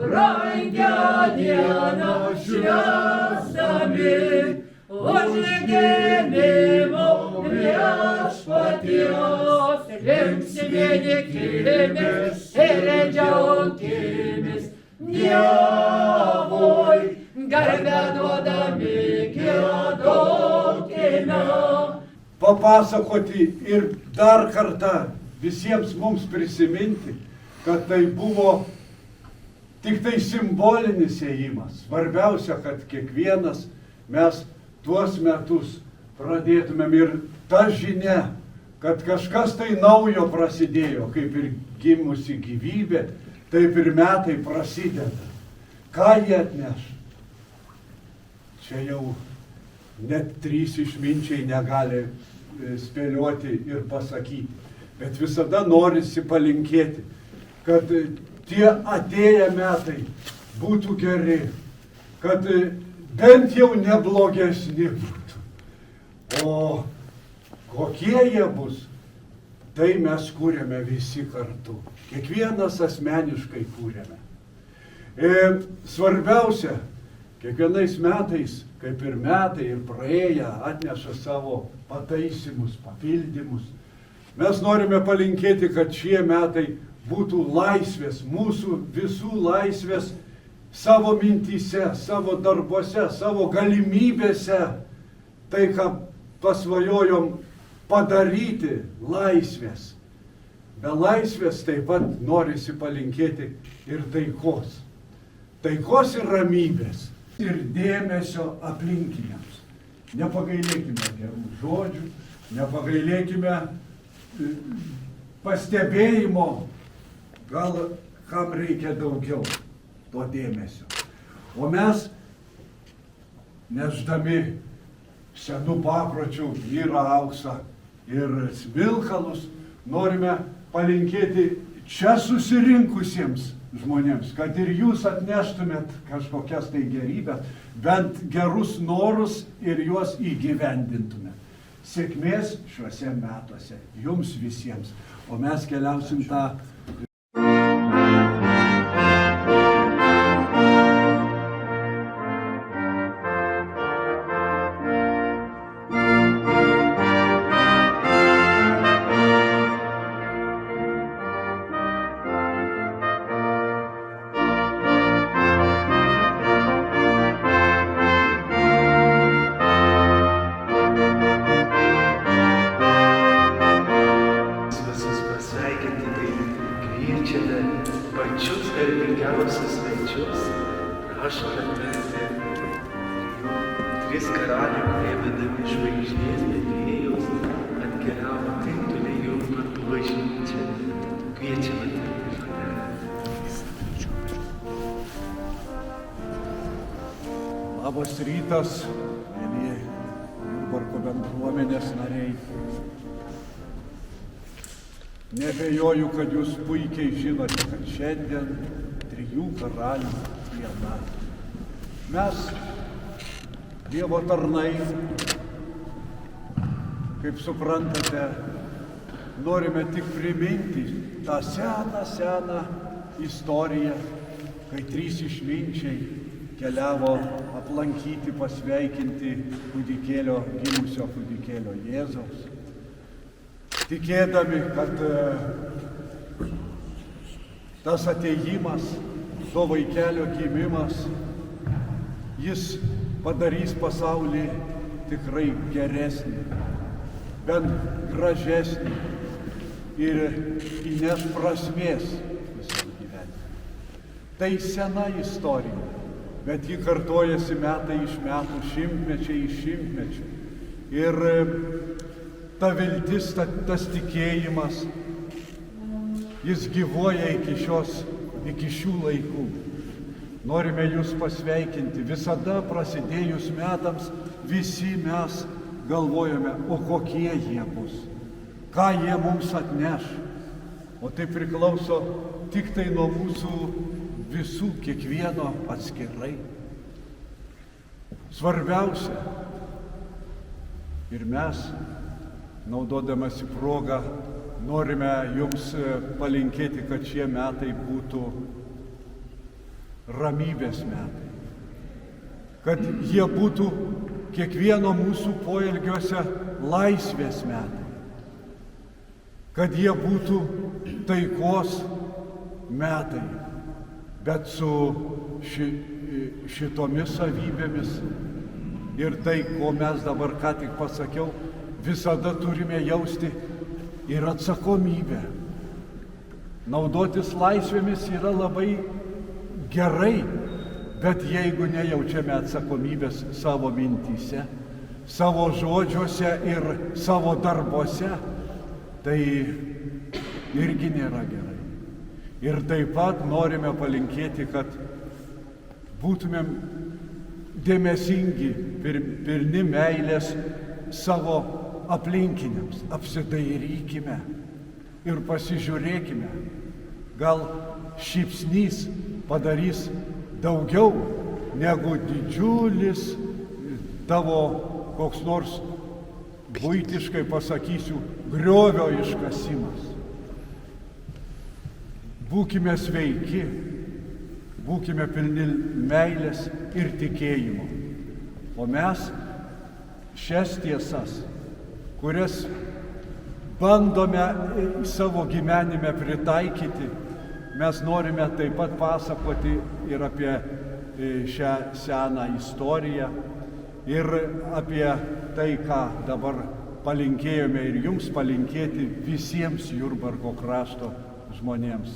brangią dieną švęsdami, užgimimo viešpaties, linksmini kilmės ir džiaugiamės, Dievui garbę duodami giedokime. Papasakoti ir dar kartą visiems mums prisiminti, kad tai buvo tik tai simbolinis ėjimas. Svarbiausia, kad kiekvienas mes tuos metus pradėtumėm ir ta žinia, kad kažkas tai naujo prasidėjo, kaip ir gimusi gyvybė, taip ir metai prasideda. Ką jie atneš? Čia jau net 3 išminčiai negali spėlioti ir pasakyti. Bet visada norisi palinkėti, kad tie atėję metai būtų geri, kad bent jau neblogesni būtų. O kokie jie bus, tai mes kūrėme visi kartu. Kiekvienas asmeniškai kūrėme. Svarbiausia, kiekvienais metais, kaip ir metai, ir praėję atneša savo pataisymus, papildymus. Mes norime palinkėti, kad šie metai būtų laisvės, mūsų visų laisvės savo mintyse, savo darbuose, savo galimybėse. Tai, ką pasvajojom padaryti, laisvės. Be laisvės taip pat norisi palinkėti ir taikos. Taikos ir ramybės. Ir dėmesio aplinkiniams. Nepagailėkime gerų žodžių, nepagailėkime pastebėjimo, gal kam reikia daugiau to dėmesio. O mes, nešdami senų papročių vyrą auksą ir smilkalus, norime palinkėti čia susirinkusiems žmonėms, kad ir jūs atneštumėt kažkokias tai gerybės, bent gerus norus ir juos įgyvendintumėt. Sėkmės šiuose metuose jums visiems, o mes keliausim tą pačius garbingiausius svečius, prašome atverti 3 karaliai, kurie vedami žvaigždės Betliejaus atkeliavo taip toli jau per bažnyčią. Kviečiame atverti žodelį. Labas rytas, mielieji Jurbarko bendruomenės nariai. Nebejoju, kad jūs puikiai žinote, kad šiandien 3 karalių diena. Mes, Dievo tarnai, kaip suprantate, norime tik priminti tą seną istoriją, kai 3 išminčiai keliavo aplankyti, pasveikinti gimusio kūdikėlio Jėzaus. Tikėdami, kad tas atėjimas, to vaikelio gimimas, jis padarys pasaulį tikrai geresnį, bent gražesnį ir įneš prasmės visam gyvenimui. Tai sena istorija, bet ji kartojasi metai iš metų, šimtmečiai iš šimtmečių. Ir ta viltis, tas tikėjimas, jis gyvuoja iki šių laikų. Norime jūs pasveikinti. Visada prasidėjus metams visi mes galvojame, o kokie jie bus, ką jie mums atneš. O tai priklauso tik tai nuo mūsų visų, kiekvieno atskirai. Svarbiausia, ir mes, naudodamasi progą, norime jums palinkėti, kad šie metai būtų ramybės metai. Kad jie būtų kiekvieno mūsų poelgiuose laisvės metai. Kad jie būtų taikos metai, bet su šitomis savybėmis ir tai, ko mes dabar ką tik pasakiau, visada turime jausti ir atsakomybę. Naudotis laisvėmis yra labai gerai, bet jeigu nejaučiame atsakomybės savo mintyse, savo žodžiuose ir savo darbuose, tai irgi nėra gerai. Ir taip pat norime palinkėti, kad būtumėm dėmesingi, pilni meilės savo aplinkiniams. Apsidairykime ir pasižiūrėkime. Gal šypsnys padarys daugiau negu didžiulis tavo koks nors, buitiškai pasakysiu, griovio iškasimas. Būkime sveiki, būkime pilni meilės ir tikėjimo. O mes šias tiesas, kurias bandome savo gyvenime pritaikyti, mes norime taip pat pasakoti ir apie šią seną istoriją, ir apie tai, ką dabar palinkėjome ir jums palinkėti visiems Jurbarko krašto žmonėms.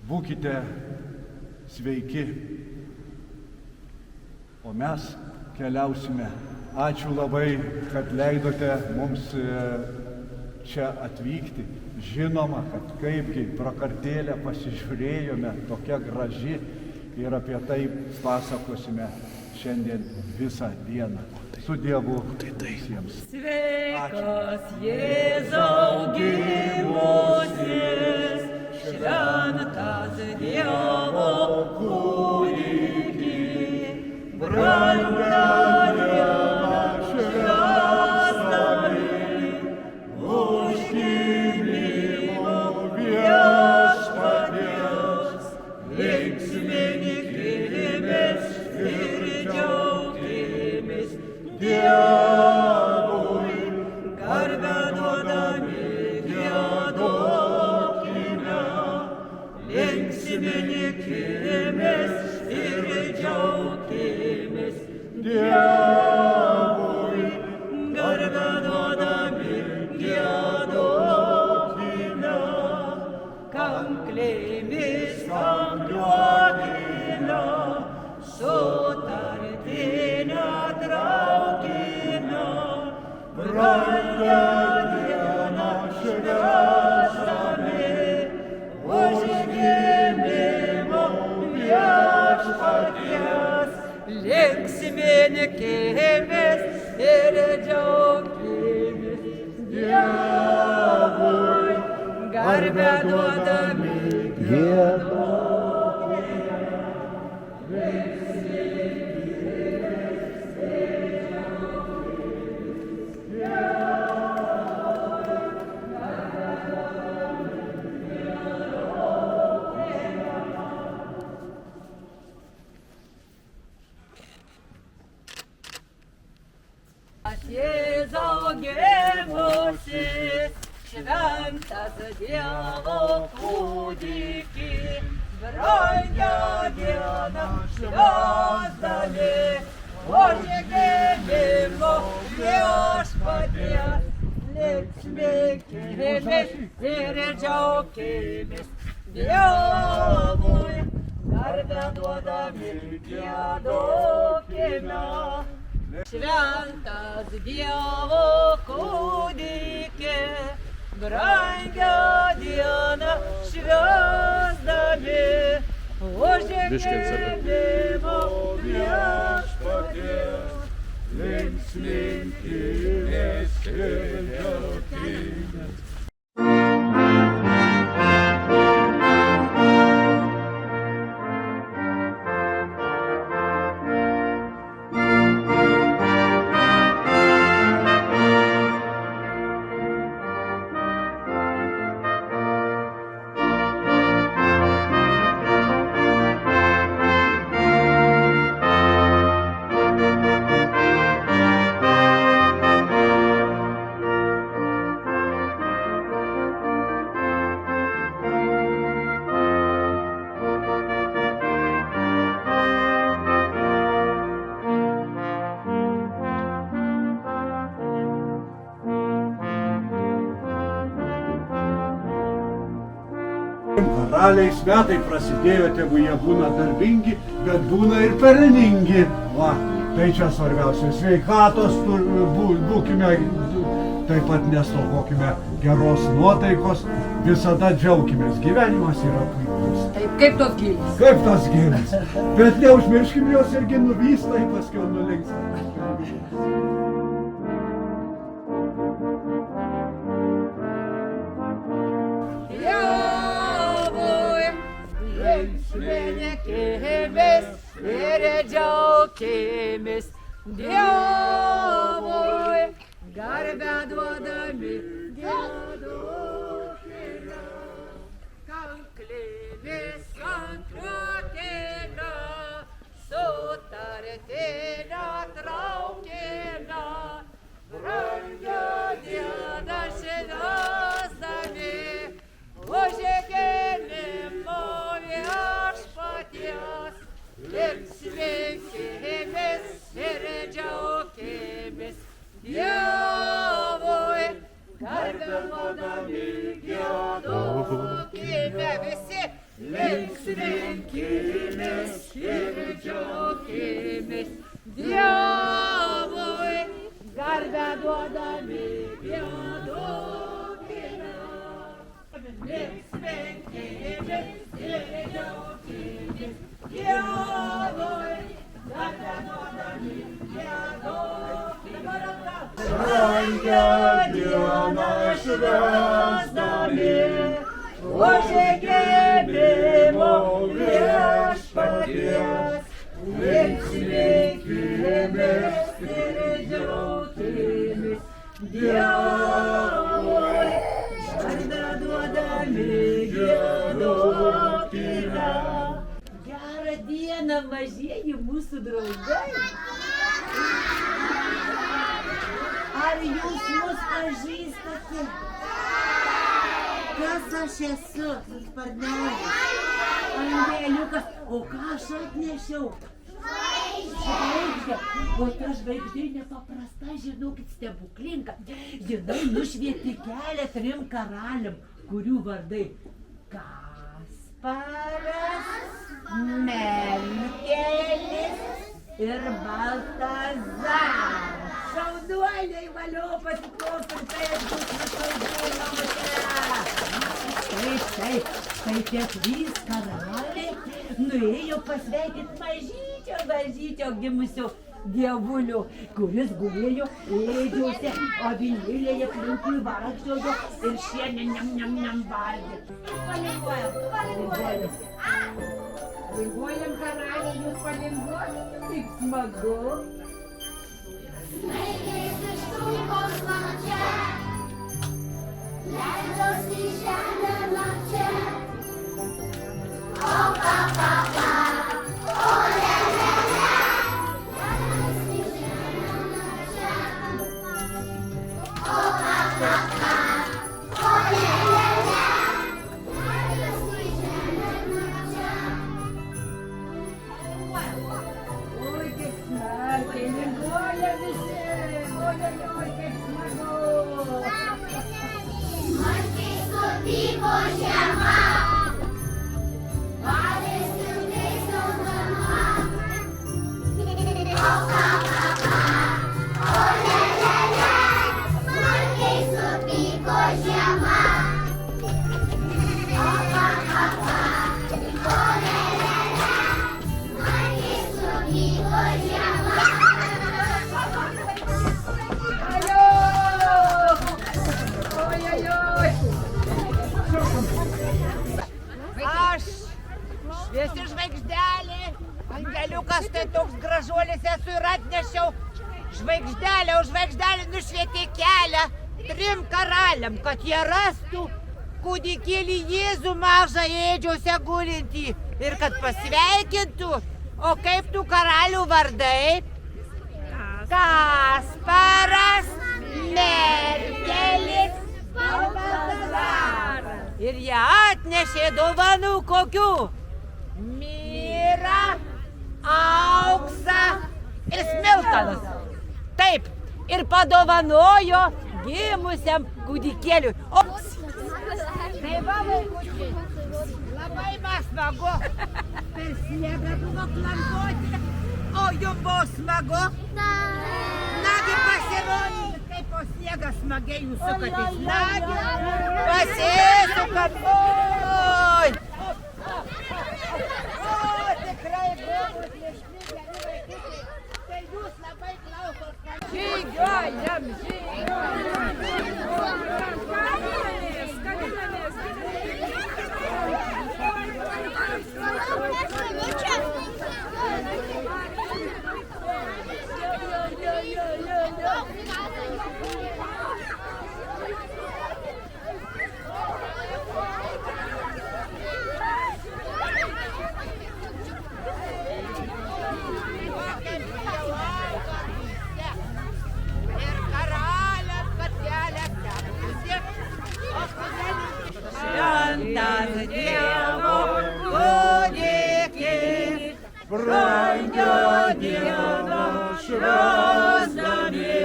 Būkite sveiki, o mes keliausime. Ačiū labai, kad leidote mums čia atvykti. Žinoma, kad kaipgi prakartėlę pasižiūrėjome, tokia graži, ir apie tai pasakosime šiandien visą dieną. Su Dievu visiems. Sveikas Jėzau gimusis, šventas Dievo kūdiki, brangą dieną švęsdami, užgimimo viešpaties, linksminkimės ir džiaugimės Dievui, garbę duodami giedokime, linksminkimės ir džiaugimės Dievui, garbę duodami giedokime, kanklėmis kangliuokime, sutartinę traukime, brangą dieną švęsdami, užgimimo viešpaties, linksminkimės ir džiaugimės Dievui, garbę duodami Jėzau gimusis, šventas Dievo kūdiki, brangą dieną švęsdami, užgimimo viešpaties, linksminkimės ir džiaugimės Dievui, garbę duodami giedokime. Šventas Dievo kūdiki, brangą dieną švęsdami, užgimimo viešpaties, linksminkimės ir džiaugimės. Karaliais metai prasidėjo, tegu jie būna darbingi, bet būna ir pelningi. Va, tai čia svarbiausia. Sveikatos būkime, taip pat nestokokime geros nuotaikos, visada džiaukimės. Gyvenimas yra puikus. Taip, kaip tos gėlės. Kaip tos gėlės. Bet neužmirškim jos irgi nuvysta, paskui nulinks. Linksminėkimės ir džiaukimės Dievui, garbę duodami giedokime, kanklėmis antruokime, sutartinę traukime, brangio dieną švęsdami, užėkėlimo viešpaties, linksminkimės ir džiaukimės Dievui, garbę duodami giedokime visi, linksminkimės ir džiaukimės Dievui, garbę duodami giedokime. Linksminkimės ir džiaukimės Dievui, garbę duodami giedokime. Brangią dieną švęsdami, užėgėbimo viešpaties, linksminkimės ir džiaukimės Dievui, garbę duodami giedokime. Gerą dieną, mažieji mūsų draugai. Ar jūs mus pažįstate? Kas aš esu? Sparnelis. Angeliukas. O ką aš atnešiau? Žvaigždė. O ta žvaigždė nepaprasta, žinokit, stebuklinga. Jinai nušvietė kelią 3 karaliam, kurių vardai Kasparas, Menkelis ir Baltazaras. Šaunuoliai, valio, pasiklausom, tai bus visai namuose. Taip, tai tie 3 karaliai nuėjo pasveikinti mažyčio gimusio dievulio, kuris gulėjo ėdžiuose, o vinėlėje aplinkui vaikščiojo ir šiandien niam valgė. Palinguojam, karaliai, jūs palinguojam, taip smagu. Smaigės iš trūkos mano čia, leidos į žemę man čia. O pa, o le, leidos į žemę man čia. O pa, o le, leidos į žemę man čia. Oi, kaip smarkiai, linguoja visi. Oi, kaip smagu. Smarkiai supyko žiema, valės ilgai sausuma. O pa, o le, smarkiai supyko žiema. O pa, o le, smarkiai supyko žiema. Aš, šviesi žvaigždelė, angeliukas tai toks gražuolis esu ir atnešiau žvaigždelę, o žvaigždelė nušvietė kelią 3 karaliam, kad jie rastų kūdikėlį Jėzų mažą ėdžiuose gulintį ir kad pasveikintų. O kaip tų karalių vardai? Kasparas, Menkelis, Baltazaras. Ir jie atnešė dovanų kokių? Myrą, auksą ir smilkalus. Taip, ir padovanojo gimusiam kūdikėliui. O... Tai va, vaikučiai, smagu. Per sniegą buvo klampoti. O jums buvo smagu? Nagi pasirodė, kaip po sniegą smagiai jūs sukatės. Nagi pasisukat. Oi! O, tikrai gobūs, nešmi, geri vaikitai. Tai jūs labai klausot. Žygiuojam, Šventas Dievo kūdikis, brangio dieną švęsdami,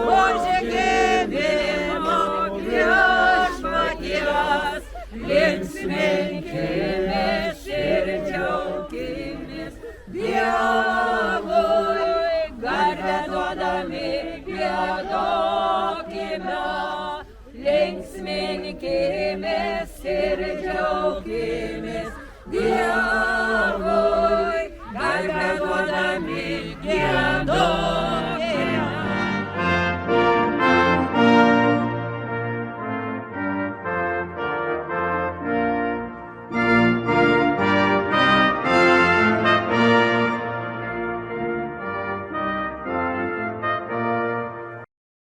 užgimimo viešpaties, linksminkimės ir džiaukimės Dievui, garbę duodami giedokime. Linksminkimės ir džiaukimės Dievui.